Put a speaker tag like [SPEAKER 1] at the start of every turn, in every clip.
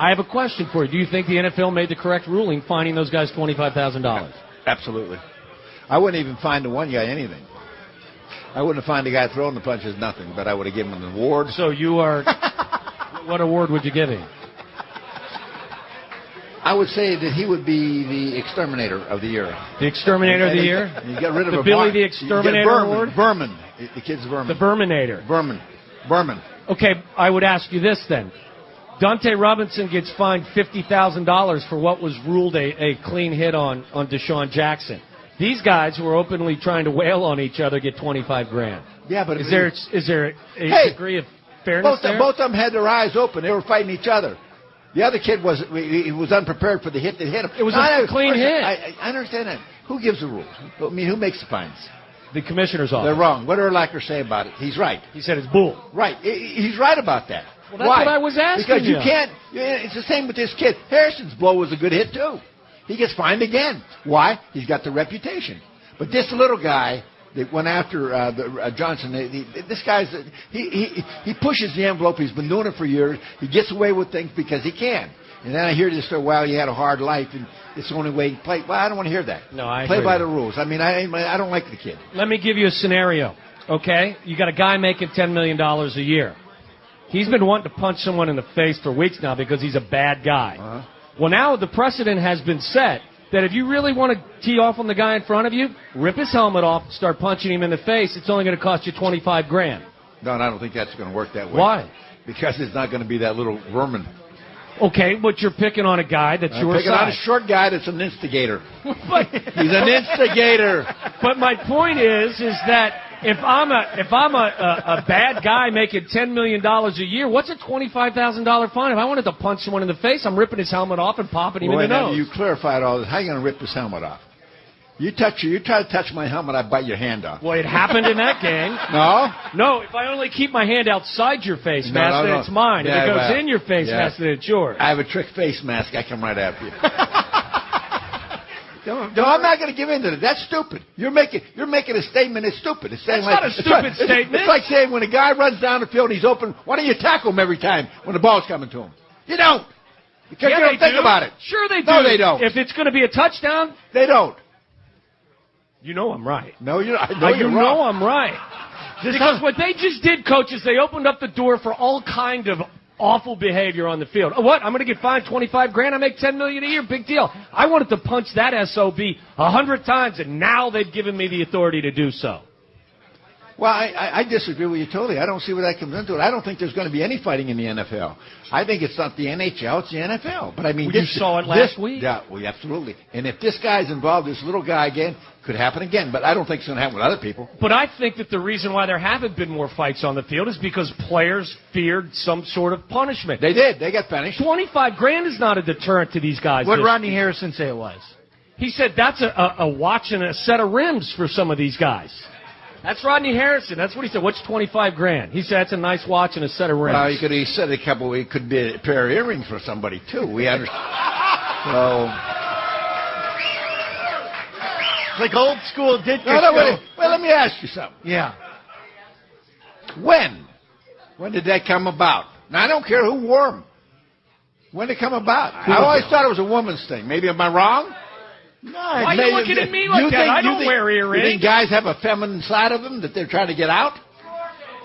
[SPEAKER 1] I have a question for you. Do you think the NFL made the correct ruling fining those guys $25,000?
[SPEAKER 2] Absolutely. I wouldn't even fine the one guy anything. I wouldn't have fined the guy throwing the punches nothing, but I would have given him an award.
[SPEAKER 1] So you are... What award would you give him?
[SPEAKER 2] I would say that he would be the exterminator of the year.
[SPEAKER 1] The exterminator of the year?
[SPEAKER 2] You get rid of
[SPEAKER 1] the Billy the Exterminator Award?
[SPEAKER 2] Vermin. The kid's Vermin.
[SPEAKER 1] The Verminator.
[SPEAKER 2] Vermin.
[SPEAKER 1] Okay, I would ask you this then. Dante Robinson gets fined $50,000 for what was ruled a clean hit on Deshaun Jackson. These guys who are openly trying to wail on each other get $25,000.
[SPEAKER 2] Yeah, but
[SPEAKER 1] is there a degree of fairness there?
[SPEAKER 2] Both of them had their eyes open. They were fighting each other. The other kid was unprepared for the hit that hit him.
[SPEAKER 1] It was a clean hit.
[SPEAKER 2] I understand that. Who gives the rules? I mean, who makes the fines?
[SPEAKER 1] The commissioner's office.
[SPEAKER 2] They're wrong. What did Urlacher say about it? He's right.
[SPEAKER 1] He said it's bull.
[SPEAKER 2] Right. He's right about that.
[SPEAKER 1] Well, that's
[SPEAKER 2] Why?
[SPEAKER 1] what I was asking
[SPEAKER 2] Because you can't. It's the same with this kid. Harrison's blow was a good hit, too. He gets fined again. Why? He's got the reputation. But this little guy that went after Johnson, this guy's he pushes the envelope. He's been doing it for years. He gets away with things because he can. And then I hear this story, well, he had a hard life, and it's the only way he played. Well, I don't want to hear that.
[SPEAKER 1] No, I
[SPEAKER 2] play
[SPEAKER 1] agree.
[SPEAKER 2] by the rules. I mean, I don't like the kid.
[SPEAKER 1] Let me give you a scenario, okay? You got a guy making $10 million a year. He's been wanting to punch someone in the face for weeks now because he's a bad guy.
[SPEAKER 2] Uh-huh.
[SPEAKER 1] Well, now the precedent has been set that if you really want to tee off on the guy in front of you, rip his helmet off and start punching him in the face. It's only going to cost you $25,000.
[SPEAKER 2] No, and I don't think that's going to work that way.
[SPEAKER 1] Why?
[SPEAKER 2] Because it's not going to be that little vermin.
[SPEAKER 1] Okay, but you're picking on a guy that's your size.
[SPEAKER 2] Picking on a short guy that's an instigator. He's an instigator.
[SPEAKER 1] But my point is that if I'm a bad guy making $10 million a year, what's a $25,000 fine? If I wanted to punch someone in the face, I'm ripping his helmet off and popping him in the nose.
[SPEAKER 2] You clarified all this. How are you going to rip his helmet off? You try to touch my helmet, I bite your hand off.
[SPEAKER 1] Well, it happened in that game. No, if I only keep my hand outside your face mask, then it's mine. If it goes in your face mask, then it's yours.
[SPEAKER 2] I have a trick face mask. I come right after you. No, I'm not going to give in to that. That's stupid. You're making a statement. It's stupid. It's saying
[SPEAKER 1] not a stupid statement.
[SPEAKER 2] It's like saying when a guy runs down the field and he's open, why don't you tackle him every time when the ball's coming to him? You don't. Because you don't think about it.
[SPEAKER 1] Sure they do.
[SPEAKER 2] No, they don't.
[SPEAKER 1] If it's going to be a touchdown,
[SPEAKER 2] they don't.
[SPEAKER 1] You know I'm right.
[SPEAKER 2] No, you're not.
[SPEAKER 1] You know I'm right. Because what they just did, Coach, is they opened up the door for all kind of awful behavior on the field. What? I'm going to get fined $25,000. I make $10 million a year. Big deal. I wanted to punch that SOB 100 times, and now they've given me the authority to do so.
[SPEAKER 2] Well, I disagree with you totally. I don't see where that comes into it. I don't think there's going to be any fighting in the NFL. I think it's not the NHL, it's the NFL. But I mean,
[SPEAKER 1] you saw it last week.
[SPEAKER 2] Yeah, well, absolutely. And if this guy's involved, this little guy again, could happen again. But I don't think it's going to happen with other people.
[SPEAKER 1] But I think that the reason why there haven't been more fights on the field is because players feared some sort of punishment.
[SPEAKER 2] They did. They got punished.
[SPEAKER 1] $25,000 is not a deterrent to these guys.
[SPEAKER 3] What did Rodney Harrison say it was?
[SPEAKER 1] He said that's a watch and a set of rims for some of these guys. That's Rodney Harrison. That's what he said. What's $25,000? He said that's a nice watch and a set of rims.
[SPEAKER 2] Well, he said it could be a pair of earrings for somebody too. We understand. So,
[SPEAKER 3] like old school Ditka.
[SPEAKER 2] Well, let me ask you something.
[SPEAKER 3] Yeah.
[SPEAKER 2] When did that come about? Now I don't care who wore them. When did it come about? I always thought it was a woman's thing. Maybe am I wrong?
[SPEAKER 3] No,
[SPEAKER 1] why are you looking at me like that? I don't wear earrings.
[SPEAKER 2] You think guys have a feminine side of them that they're trying to get out?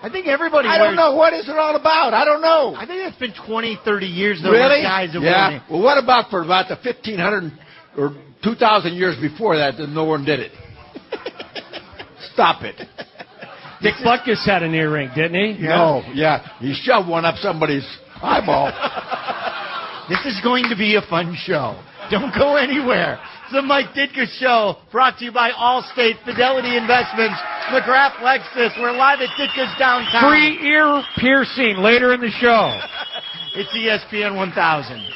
[SPEAKER 3] I think everybody
[SPEAKER 2] I don't know. What is it all about? I don't know.
[SPEAKER 3] I think it's been 20, 30 years, though,
[SPEAKER 2] really?
[SPEAKER 3] Guys have
[SPEAKER 2] worn it. Well, what about for about the 1,500 or 2,000 years before that no one did it? Stop it.
[SPEAKER 1] Dick Butkus had an earring, didn't he?
[SPEAKER 2] Yeah. No, yeah. He shoved one up somebody's eyeball.
[SPEAKER 3] This is going to be a fun show. Don't go anywhere. It's the Mike Ditka Show, brought to you by Allstate, Fidelity Investments, McGrath Lexus. We're live at Ditka's downtown.
[SPEAKER 1] Free ear piercing later in the show.
[SPEAKER 3] It's ESPN 1000.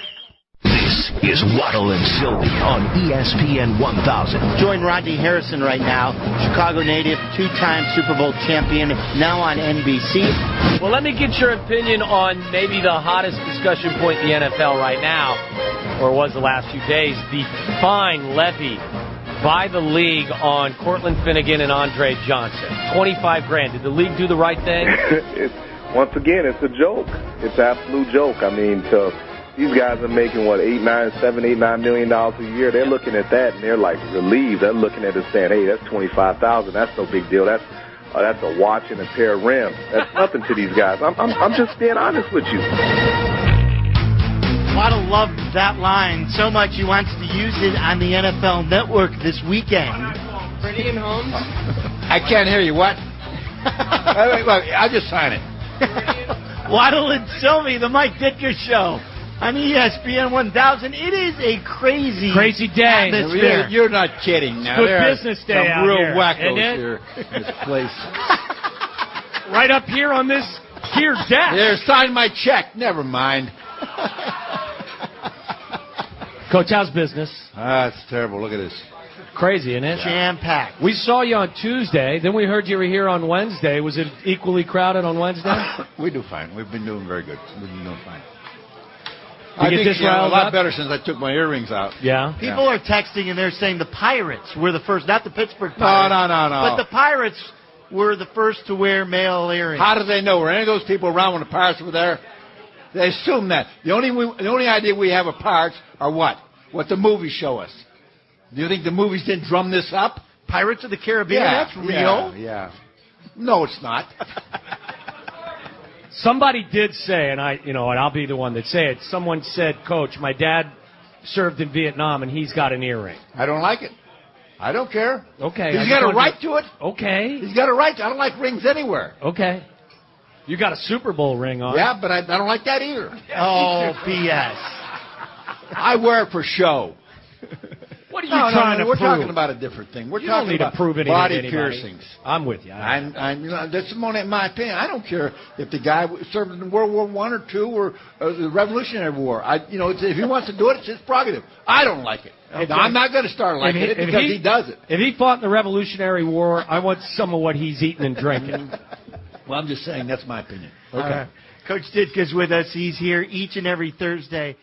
[SPEAKER 4] This is Waddle and Silvy on ESPN 1000.
[SPEAKER 3] Join Rodney Harrison right now, Chicago native, two-time Super Bowl champion, now on NBC.
[SPEAKER 1] Well, let me get your opinion on maybe the hottest discussion point in the NFL right now, or was the last few days, the fine levied by the league on Cortland Finnegan and Andre Johnson. $25,000. Did the league do the right thing?
[SPEAKER 5] Once again, it's a joke. It's an absolute joke. I mean, to These guys are making, what, $8, $9 million a year. They're looking at that, and they're, like, relieved. They're looking at it saying, hey, that's $25,000. That's no big deal. That's a watch and a pair of rims. That's nothing to these guys. I'm just being honest with you.
[SPEAKER 3] Waddle loved that line so much he wants to use it on the NFL Network this weekend.
[SPEAKER 1] Freddie and Holmes?
[SPEAKER 2] I can't hear you. What? Wait, I'll just sign it.
[SPEAKER 3] Waddle and Silvy, the Mike Ditka Show on ESPN 1000. It is a crazy
[SPEAKER 1] day.
[SPEAKER 2] You're not kidding. Now,
[SPEAKER 1] good business day
[SPEAKER 2] some
[SPEAKER 1] out
[SPEAKER 2] real
[SPEAKER 1] here.
[SPEAKER 2] wackos here in this place.
[SPEAKER 1] Right up here on this here desk.
[SPEAKER 2] There, sign my check. Never mind.
[SPEAKER 1] Coach, how's business?
[SPEAKER 2] It's terrible. Look at this.
[SPEAKER 1] Crazy, isn't it?
[SPEAKER 3] Jam-packed.
[SPEAKER 1] We saw you on Tuesday. Then we heard you were here on Wednesday. Was it equally crowded on Wednesday?
[SPEAKER 2] We do fine. We've been doing very good. We've been doing fine.
[SPEAKER 1] I think
[SPEAKER 2] a lot better since I took my earrings out.
[SPEAKER 1] Yeah.
[SPEAKER 3] People are texting and they're saying the Pirates were the first, not the Pittsburgh Pirates.
[SPEAKER 2] No.
[SPEAKER 3] But the Pirates were the first to wear male earrings.
[SPEAKER 2] How do they know? Were any of those people around when the Pirates were there? They assume that. The only idea we have of Pirates are what? What the movies show us. Do you think the movies didn't drum this up?
[SPEAKER 3] Pirates of the Caribbean, that's real.
[SPEAKER 2] Yeah. No, it's not.
[SPEAKER 1] Somebody did say, and I'll be the one that say it. Someone said, Coach, my dad served in Vietnam and he's got an earring.
[SPEAKER 2] I don't like it. I don't care.
[SPEAKER 1] Okay.
[SPEAKER 2] He's got a right to it.
[SPEAKER 1] Okay.
[SPEAKER 2] He's got a right to it. I don't like rings anywhere.
[SPEAKER 1] Okay. You got a Super Bowl ring on.
[SPEAKER 2] Yeah, but I don't like that either.
[SPEAKER 3] Oh, BS.
[SPEAKER 2] I wear it for show.
[SPEAKER 1] What are you trying to
[SPEAKER 2] We're
[SPEAKER 1] prove?
[SPEAKER 2] talking about a different thing. We're
[SPEAKER 1] you
[SPEAKER 2] talking
[SPEAKER 1] don't need
[SPEAKER 2] about
[SPEAKER 1] to prove anything
[SPEAKER 2] body
[SPEAKER 1] to anybody.
[SPEAKER 2] piercings.
[SPEAKER 1] I'm with you.
[SPEAKER 2] That's my opinion. I don't care if the guy served in World War I or II or the Revolutionary War. If he wants to do it, it's his prerogative. I don't like it. Okay. Now, I'm not going to start liking it because he does it.
[SPEAKER 1] If he fought in the Revolutionary War, I want some of what he's eating and drinking.
[SPEAKER 2] Well, I'm just saying that's my opinion.
[SPEAKER 3] Okay. Coach Ditka's with us. He's here each and every Thursday.